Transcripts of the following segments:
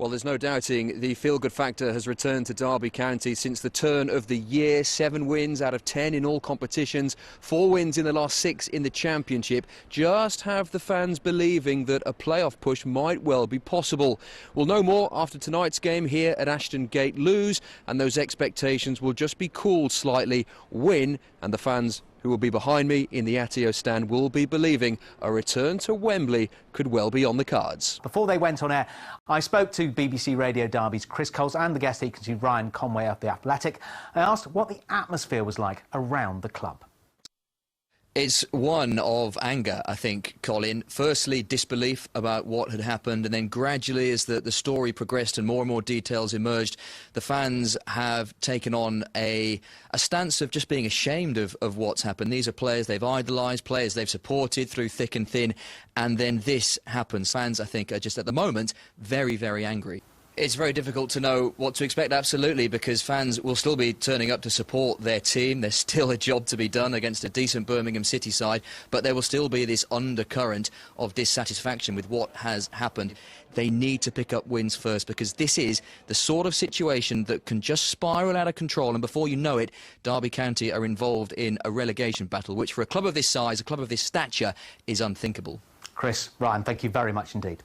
Well, there's no doubting the feel-good factor has returned to Derby County since the turn of the year. 7 wins out of 10 in all competitions, 4 wins in the last 6 in the Championship. Just have the fans believing that a playoff push might well be possible. We'll know more after tonight's game here at Ashton Gate. Lose, and those expectations will just be cooled slightly. Win, and the fans who will be behind me in the Atio stand will be believing a return to Wembley could well be on the cards. Before they went on air, I spoke to BBC Radio Derby's Chris Coles and the guest equity Ryan Conway of The Athletic. I asked what the atmosphere was like around the club. It's one of anger, I think, Colin. Firstly, disbelief about what had happened, and then gradually, as the story progressed and more details emerged, the fans have taken on a stance of just being ashamed of what's happened. These are players they've idolised, players they've supported through thick and thin, and then this happens. Fans, I think, are just at the moment very, very angry. It's very difficult to know what to expect, absolutely, because fans will still be turning up to support their team. There's still a job to be done against a decent Birmingham City side, but there will still be this undercurrent of dissatisfaction with what has happened. They need to pick up wins first, because this is the sort of situation that can just spiral out of control, and before you know it, Derby County are involved in a relegation battle, which for a club of this size, a club of this stature, is unthinkable. Chris, Ryan, thank you very much indeed.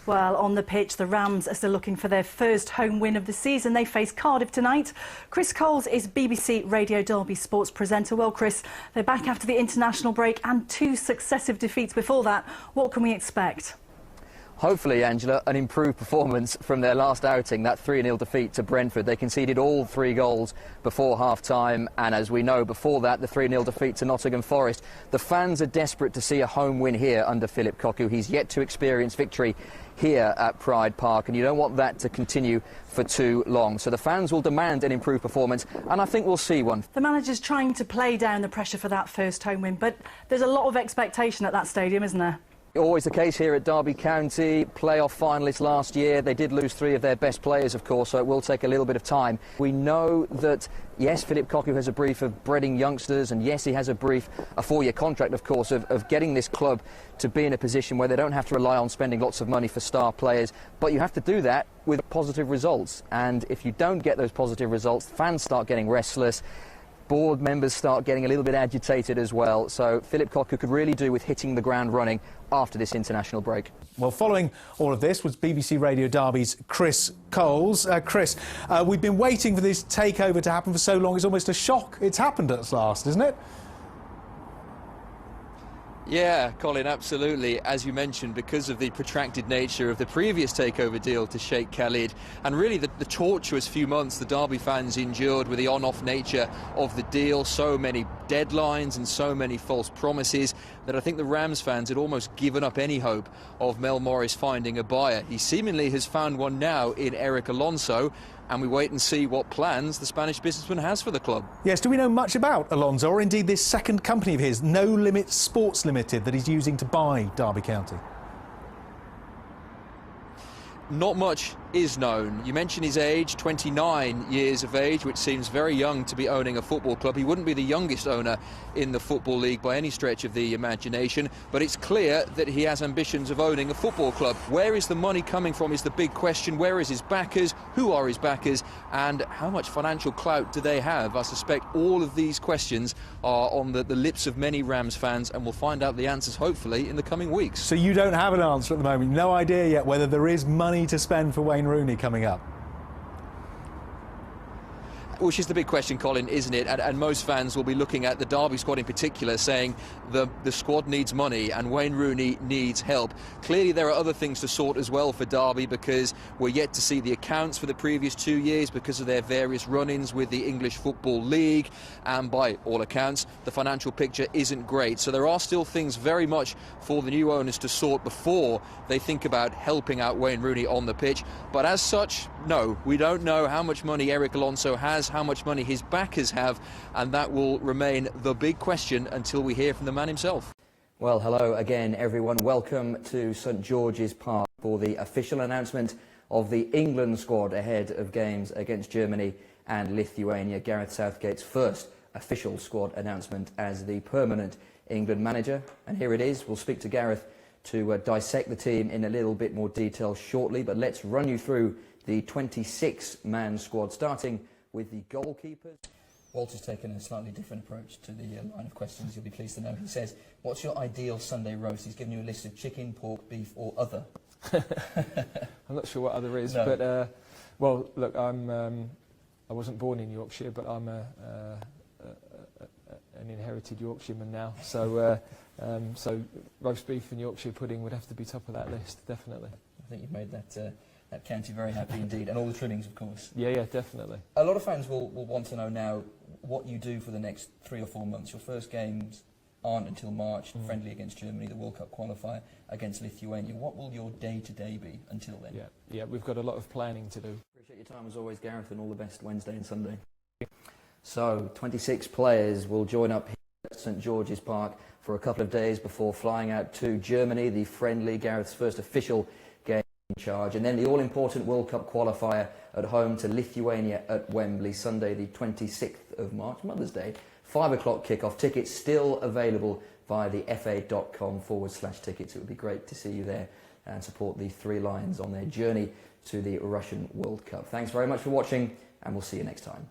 Well, on the pitch, the Rams are still looking for their first home win of the season. They face Cardiff tonight. Chris Coles is BBC Radio Derby sports presenter. Well, Chris, they're back after the international break and 2 successive defeats before that. What can we expect? Hopefully, Angela, an improved performance from their last outing, that 3-0 defeat to Brentford. They conceded all 3 goals before half-time, and as we know, before that, the 3-0 defeat to Nottingham Forest. The fans are desperate to see a home win here under Philip Cocu. He's yet to experience victory here at Pride Park, and you don't want that to continue for too long. So the fans will demand an improved performance, and I think we'll see one. The manager's trying to play down the pressure for that first home win, but there's a lot of expectation at that stadium, isn't there? Always the case here at Derby County. Playoff finalists last year. They did lose 3 of their best players, of course, so it will take a little bit of time. We know that, yes, Philip Cocu has a brief of breeding youngsters, and yes, he has a 4-year contract, of course, of getting this club to be in a position where they don't have to rely on spending lots of money for star players. But you have to do that with positive results. And if you don't get those positive results, fans start getting restless. Board members start getting a little bit agitated as well. So Philip Cocu could really do with hitting the ground running after this international break. Well, following all of this was BBC Radio Derby's Chris Coles. Chris, we've been waiting for this takeover to happen for so long. It's almost a shock it's happened at last, isn't it? Yeah, Colin, absolutely. As you mentioned, because of the protracted nature of the previous takeover deal to Sheikh Khalid, and really the tortuous few months the Derby fans endured with the on-off nature of the deal, so many deadlines and so many false promises, that I think the Rams fans had almost given up any hope of Mel Morris finding a buyer. He seemingly has found one now in Eric Alonso, and we wait and see what plans the Spanish businessman has for the club. Yes, do we know much about Alonso, or indeed this second company of his, No Limit Sports Limited, that he's using to buy Derby County? Not much is known. You mentioned his age, 29 years of age, which seems very young to be owning a football club. He wouldn't be the youngest owner in the Football League by any stretch of the imagination, but it's clear that he has ambitions of owning a football club. Where is the money coming from is the big question. Where is his backers? Who are his backers? And how much financial clout do they have? I suspect all of these questions are on the lips of many Rams fans, and we'll find out the answers, hopefully, in the coming weeks. So you don't have an answer at the moment? No idea yet whether there is money to spend for Wayne Rooney coming up? Which is the big question, Colin, isn't it? And most fans will be looking at the Derby squad in particular, saying the squad needs money and Wayne Rooney needs help. Clearly there are other things to sort as well for Derby, because we're yet to see the accounts for the previous 2 years because of their various run-ins with the English Football League, and by all accounts the financial picture isn't great. So there are still things very much for the new owners to sort before they think about helping out Wayne Rooney on the pitch. But as such, no, we don't know how much money Eric Alonso has, how much money his backers have, and that will remain the big question until we hear from the man himself. Well, hello again, everyone. Welcome to St George's Park for the official announcement of the England squad ahead of games against Germany and Lithuania. Gareth Southgate's first official squad announcement as the permanent England manager. And here it is. We'll speak to Gareth to dissect the team in a little bit more detail shortly, but let's run you through the 26-man squad, starting with the goalkeepers. Walter's taken a slightly different approach to the line of questions, you'll be pleased to know. He says, what's your ideal Sunday roast? He's given you a list of chicken, pork, beef or other. I'm not sure what other is, No. but, well, look, I wasn't born in Yorkshire, but I'm an inherited Yorkshireman now, so so roast beef and Yorkshire pudding would have to be top of that list, definitely. I think you've made that county very happy indeed, and all the trimmings, of course. Yeah, definitely. A lot of fans will want to know now what you do for the next 3 or 4 months. Your first games aren't until March, friendly against Germany, the World Cup qualifier against Lithuania. What will your day-to-day be until then? Yeah, we've got a lot of planning to do. Appreciate your time as always, Gareth, and all the best Wednesday and Sunday. So, 26 players will join up here at St George's Park for a couple of days before flying out to Germany, the friendly, Gareth's first official game in charge, and then the all-important World Cup qualifier at home to Lithuania at Wembley, Sunday the 26th of March, Mother's Day, 5 o'clock kickoff. Tickets still available via the fa.com/tickets. It would be great to see you there and support the Three Lions on their journey to the Russian World Cup. Thanks very much for watching, and we'll see you next time.